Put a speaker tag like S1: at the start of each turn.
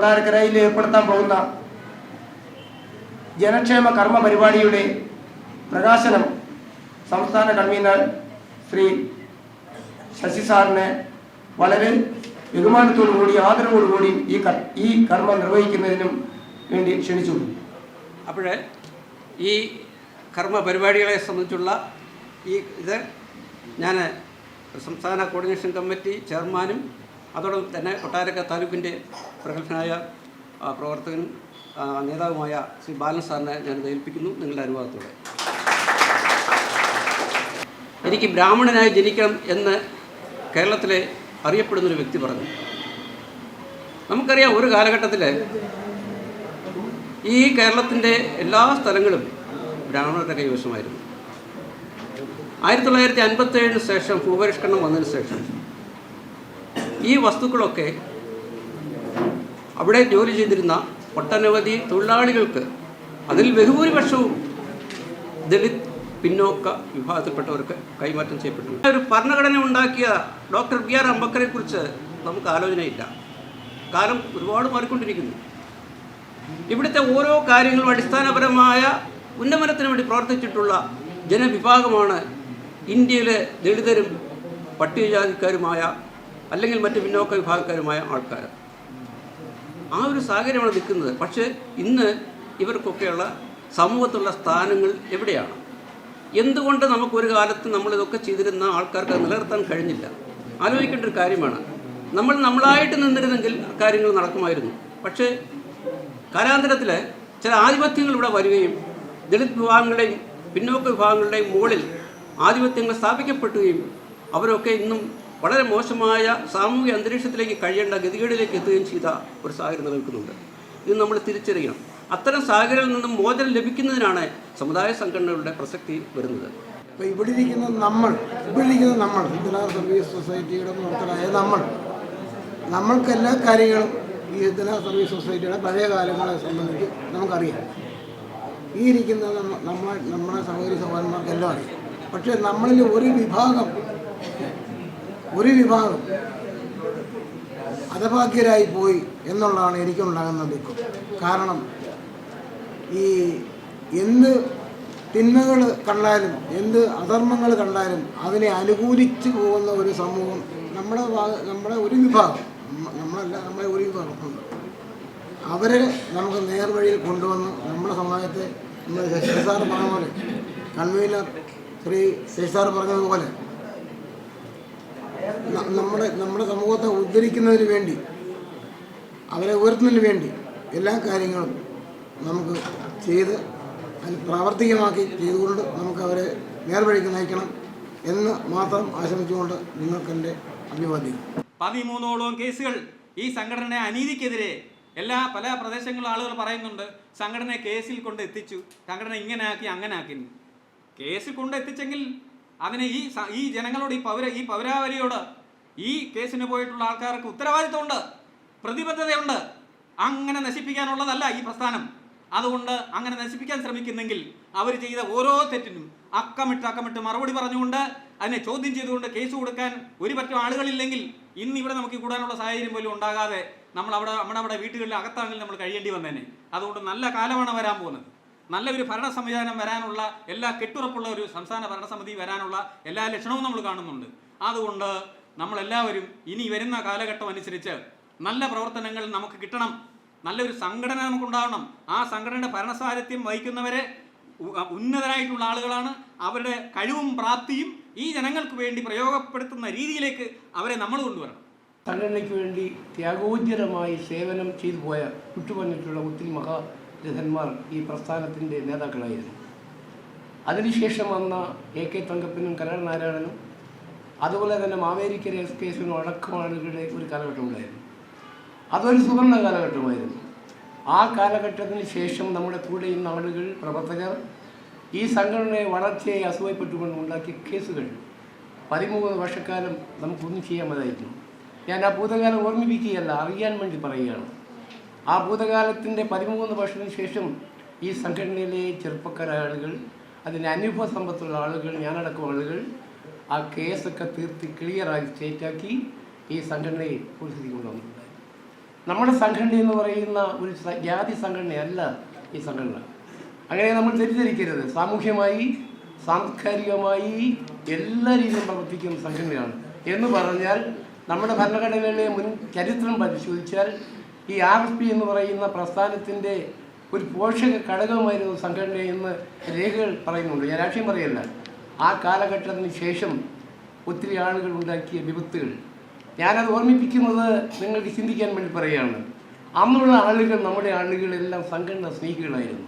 S1: കൊട്ടാരക്കരയിൽ ഏർപ്പെടുത്താൻ പോകുന്ന ജനക്ഷേമ കർമ്മ പരിപാടിയുടെ പ്രകാശനം സംസ്ഥാന കൺവീനർ ശ്രീ ശശി സാറിനെ വളരെ ബഹുമാനത്തോടുകൂടി ആദരവോടുകൂടി ഈ കർമ്മം നിർവഹിക്കുന്നതിനും വേണ്ടി ക്ഷണിച്ചു.
S2: അപ്പോൾ ഈ കർമ്മ പരിപാടികളെ സംബന്ധിച്ചുള്ള ഇത് ഞാൻ സംസ്ഥാന കോർഡിനേഷൻ കമ്മിറ്റി ചെയർമാനും അതോടൊപ്പം തന്നെ കൊട്ടാരക്കര താലൂക്കിൻ്റെ പ്രഗത്ഭനായ പ്രവർത്തകനും നേതാവുമായ ശ്രീ ബാലൻ സാറിനെ ഞാൻ ഏൽപ്പിക്കുന്നു നിങ്ങളുടെ അനുവാദത്തോടെ. എനിക്ക് ബ്രാഹ്മണനായി ജനിക്കണം എന്ന് കേരളത്തിലെ അറിയപ്പെടുന്നൊരു വ്യക്തി പറഞ്ഞു. നമുക്കറിയാം, ഒരു കാലഘട്ടത്തിൽ ഈ കേരളത്തിൻ്റെ എല്ലാ സ്ഥലങ്ങളും ബ്രാഹ്മണരുടെ കൈവശമായിരുന്നു. 1957 ശേഷം ഭൂപരിഷ്കരണം വന്നതിന് ശേഷം ഈ വസ്തുക്കളൊക്കെ അവിടെ ജോലി ചെയ്തിരുന്ന ഒട്ടനവധി തൊഴിലാളികൾക്ക്, അതിൽ ബഹുഭൂരിപക്ഷവും ദളിത് പിന്നോക്ക വിഭാഗത്തിൽപ്പെട്ടവർക്ക് കൈമാറ്റം ചെയ്യപ്പെട്ടു. ഒരു ഭരണഘടന ഉണ്ടാക്കിയ ഡോക്ടർ ബി ആർ അംബേദ്കറെ കുറിച്ച് നമുക്ക് ആലോചനയില്ല. കാലം ഒരുപാട് മാറിക്കൊണ്ടിരിക്കുന്നു. ഇവിടുത്തെ ഓരോ കാര്യങ്ങളും അടിസ്ഥാനപരമായ ഉന്നമനത്തിന് വേണ്ടി പ്രവർത്തിച്ചിട്ടുള്ള ജനവിഭാഗമാണ് ഇന്ത്യയിലെ ദളിതരും പട്ടികജാതിക്കാരുമായ അല്ലെങ്കിൽ മറ്റ് പിന്നോക്ക വിഭാഗക്കാരുമായ ആൾക്കാർ. ആ ഒരു സാഹചര്യമാണ് നിൽക്കുന്നത്. പക്ഷേ ഇന്ന് ഇവർക്കൊക്കെയുള്ള സമൂഹത്തിലുള്ള സ്ഥാനങ്ങൾ എവിടെയാണ്? എന്തുകൊണ്ട് നമുക്കൊരു കാലത്ത് നമ്മളിതൊക്കെ ചെയ്തിരുന്ന ആൾക്കാർക്ക് അത് നിലനിർത്താൻ കഴിഞ്ഞില്ല? ആലോചിക്കേണ്ട ഒരു കാര്യമാണ്. നമ്മളായിട്ട് നിന്നിരുന്നെങ്കിൽ കാര്യങ്ങൾ നടക്കുമായിരുന്നു. പക്ഷേ കാലാന്തരത്തിൽ ചില ആധിപത്യങ്ങൾ ഇവിടെ വരികയും ദളിത് വിഭാഗങ്ങളുടെയും പിന്നോക്ക വിഭാഗങ്ങളുടെയും മുകളിൽ ആധിപത്യങ്ങൾ സ്ഥാപിക്കപ്പെടുകയും അവരൊക്കെ ഇന്നും വളരെ മോശമായ സാമൂഹിക അന്തരീക്ഷത്തിലേക്ക് കഴിയേണ്ട ഗതികേടിലേക്ക് എത്തുകയും ചെയ്ത ഒരു സാഹചര്യം നിലനിൽക്കുന്നുണ്ട്. ഇത് നമ്മൾ തിരിച്ചറിയണം. അത്തരം സാഹചര്യങ്ങളിൽ നിന്നും മോചനം ലഭിക്കുന്നതിനാണ് സമുദായ സംഘടനകളുടെ പ്രസക്തി വരുന്നത്.
S3: അപ്പോൾ ഇവിടെ ഇരിക്കുന്ന നമ്മൾ ഹിന്ദുലാ സർവീസ് സൊസൈറ്റിയുടെ പ്രവർത്തകരായ നമ്മൾക്ക് എല്ലാ കാര്യങ്ങളും ഈ ഹിന്ദുലാ സർവീസ് സൊസൈറ്റിയുടെ പഴയ കാലങ്ങളെ സംബന്ധിച്ച് നമുക്കറിയാം. ഈ ഇരിക്കുന്ന നമ്മുടെ സഹോദരി സഹോദരന്മാർക്കെല്ലാം അറിയാം. പക്ഷേ നമ്മളിൽ ഒരു വിഭാഗം ഹതഭാഗ്യരായി പോയി എന്നുള്ളതാണ് എനിക്കുണ്ടാകുന്ന ദുഃഖം. കാരണം ഈ എന്ത് തിന്മകൾ കണ്ടാലും എന്ത് അധർമ്മങ്ങൾ കണ്ടാലും അതിനെ അനുകൂലിച്ച് പോകുന്ന ഒരു സമൂഹം നമ്മുടെ ഒരു വിഭാഗം, നമ്മളെ ഒരു വിഭാഗമുണ്ട്. അവരെ നമുക്ക് നേർവഴിയിൽ കൊണ്ടുവന്ന് നമ്മുടെ സമാജത്തെ ശശി സാർ പറഞ്ഞ പോലെ, കൺവീനർ ശ്രീ ശശി സാർ പറഞ്ഞതുപോലെ നമ്മുടെ സമൂഹത്തെ ഉദ്ധരിക്കുന്നതിന് വേണ്ടി, അവരെ ഉയർത്തുന്നതിന് വേണ്ടി എല്ലാ കാര്യങ്ങളും നമുക്ക് ചെയ്ത് അതിന് പ്രാവർത്തികമാക്കി ചെയ്തുകൊണ്ട് നമുക്ക് അവരെ നേർവഴിക്ക് നയിക്കണം എന്ന് മാത്രം ആശംസിച്ചുകൊണ്ട് നിങ്ങൾക്കെൻ്റെ അഭിവാദ്യം.
S4: 13ഓളം കേസുകൾ ഈ സംഘടന അനീതിക്കെതിരെ പല പ്രദേശങ്ങളിലും ആളുകൾ പറയുന്നുണ്ട്, സംഘടനയെ കേസിൽ കൊണ്ട് എത്തിച്ചു, സംഘടന ഇങ്ങനെ ആക്കി അങ്ങനെ ആക്കി. കേസിൽ കൊണ്ട് എത്തിച്ചെങ്കിൽ അതിന് ഈ ജനങ്ങളോട് ഈ പൗരാവലിയോട് ഈ കേസിന് പോയിട്ടുള്ള ആൾക്കാർക്ക് ഉത്തരവാദിത്വമുണ്ട്, പ്രതിബദ്ധതയുണ്ട്. അങ്ങനെ നശിപ്പിക്കാനുള്ളതല്ല ഈ പ്രസ്ഥാനം. അതുകൊണ്ട് അങ്ങനെ നശിപ്പിക്കാൻ ശ്രമിക്കുന്നെങ്കിൽ അവർ ചെയ്ത ഓരോ തെറ്റിനും അക്കമിട്ട് മറുപടി പറഞ്ഞുകൊണ്ട് അതിനെ ചോദ്യം ചെയ്തുകൊണ്ട് കേസ് കൊടുക്കാൻ ഒരു പറ്റും ആളുകളില്ലെങ്കിൽ ഇന്ന് ഇവിടെ നമുക്ക് കൂടാനുള്ള സാഹചര്യം പോലും ഉണ്ടാകാതെ നമ്മുടെ വീട്ടുകളിൽ അകത്താണെങ്കിൽ നമ്മൾ കഴിയേണ്ടി വന്നേനെ. അതുകൊണ്ട് നല്ല കാലമാണ് വരാൻ പോകുന്നത്. നല്ലൊരു ഭരണ സംവിധാനം വരാനുള്ള എല്ലാ കെട്ടുറപ്പുള്ള ഒരു സംസ്ഥാന ഭരണസമിതി വരാനുള്ള എല്ലാ ലക്ഷണവും നമ്മൾ കാണുന്നുണ്ട്. അതുകൊണ്ട് നമ്മളെല്ലാവരും ഇനി വരുന്ന കാലഘട്ടം അനുസരിച്ച് നല്ല പ്രവർത്തനങ്ങൾ നമുക്ക് കിട്ടണം, നല്ലൊരു സംഘടന നമുക്കുണ്ടാവണം. ആ സംഘടനയുടെ ഭരണസാരഥ്യം വഹിക്കുന്നവരെ ഉന്നതരായിട്ടുള്ള ആളുകളാണ്. അവരുടെ കഴിവും പ്രാപ്തിയും ഈ ജനങ്ങൾക്ക് വേണ്ടി പ്രയോഗപ്പെടുത്തുന്ന രീതിയിലേക്ക് അവരെ നമ്മൾ കൊണ്ടുവരണം.
S5: സംഘടനയ്ക്ക് വേണ്ടി ത്യാഗോജ്ജലമായി സേവനം ചെയ്തു പോയ വിട്ടുപറഞ്ഞിട്ടുള്ള ഒത്തിരി മഹാരഥന്മാർ ഈ പ്രസ്ഥാനത്തിൻ്റെ നേതാക്കളായിരുന്നു. അതിനുശേഷം വന്ന AK തങ്കപ്പനും കരൾ നാരായണനും അതുപോലെ തന്നെ മാവേലിക്കര SK അടക്കമാളുകളുടെ ഒരു കാലഘട്ടം ഉണ്ടായിരുന്നു. അതൊരു സുവർണ്ണ കാലഘട്ടമായിരുന്നു. ആ കാലഘട്ടത്തിന് ശേഷം നമ്മുടെ കൂടെ ഇന്ന ആളുകൾ, പ്രവർത്തകർ ഈ സംഘടനയെ വളർച്ചയെ അസൂയപ്പെട്ടുകൊണ്ട് ഉണ്ടാക്കിയ കേസുകൾ 13 വർഷക്കാലം നമുക്കൊന്നും ചെയ്യാൻ മതിയായിരുന്നു. ഞാൻ ആ ഭൂതകാലം ഓർമ്മിപ്പിക്കുകയല്ല, അറിയാൻ വേണ്ടി പറയുകയാണ്. ആ ഭൂതകാലത്തിൻ്റെ 13 വർഷത്തിന് ശേഷം ഈ സംഘടനയിലെ ചെറുപ്പക്കാരായ ആളുകൾ, അതിന് അനുഭവ സമ്പത്തുള്ള ആളുകൾ, ഞാനടക്കം ആളുകൾ ആ കേസൊക്കെ തീർത്ത് ക്ലിയറായി സ്റ്റേറ്റാക്കി ഈ സംഘടനയെ പുറത്തേക്ക് കൊണ്ടുവന്നിട്ടുണ്ടായിരുന്നു. നമ്മുടെ സംഘടന എന്ന് പറയുന്ന ഒരു ജാതി സംഘടനയല്ല ഈ സംഘടന. അങ്ങനെ നമ്മൾ തെറ്റിദ്ധരിക്കരുത്. സാമൂഹ്യമായി, സാംസ്കാരികമായി എല്ലാ രീതിയിലും പ്രവർത്തിക്കുന്ന സംഘടനയാണ്. എന്ന് പറഞ്ഞാൽ നമ്മുടെ ഭരണഘടനയിലെ മുൻ ചരിത്രം പരിശോധിച്ചാൽ ഈ RSP എന്ന് പറയുന്ന പ്രസ്ഥാനത്തിൻ്റെ ഒരു പോഷക ഘടകമായിരുന്നു സംഘടനയെന്ന് രേഖകൾ പറയുന്നുണ്ട്. ഞാൻ രാഷ്ട്രീയം പറയല്ല. ആ കാലഘട്ടത്തിന് ശേഷം ഒത്തിരി ആളുകൾ ഉണ്ടാക്കിയ വിപത്തുകൾ, ഞാനത് ഓർമ്മിപ്പിക്കുന്നത് നിങ്ങൾക്ക് ചിന്തിക്കാൻ വേണ്ടി പറയുകയാണ്. അന്നുള്ള ആളുകൾ, നമ്മുടെ ആളുകളെല്ലാം സംഘടന സ്നേഹികളായിരുന്നു.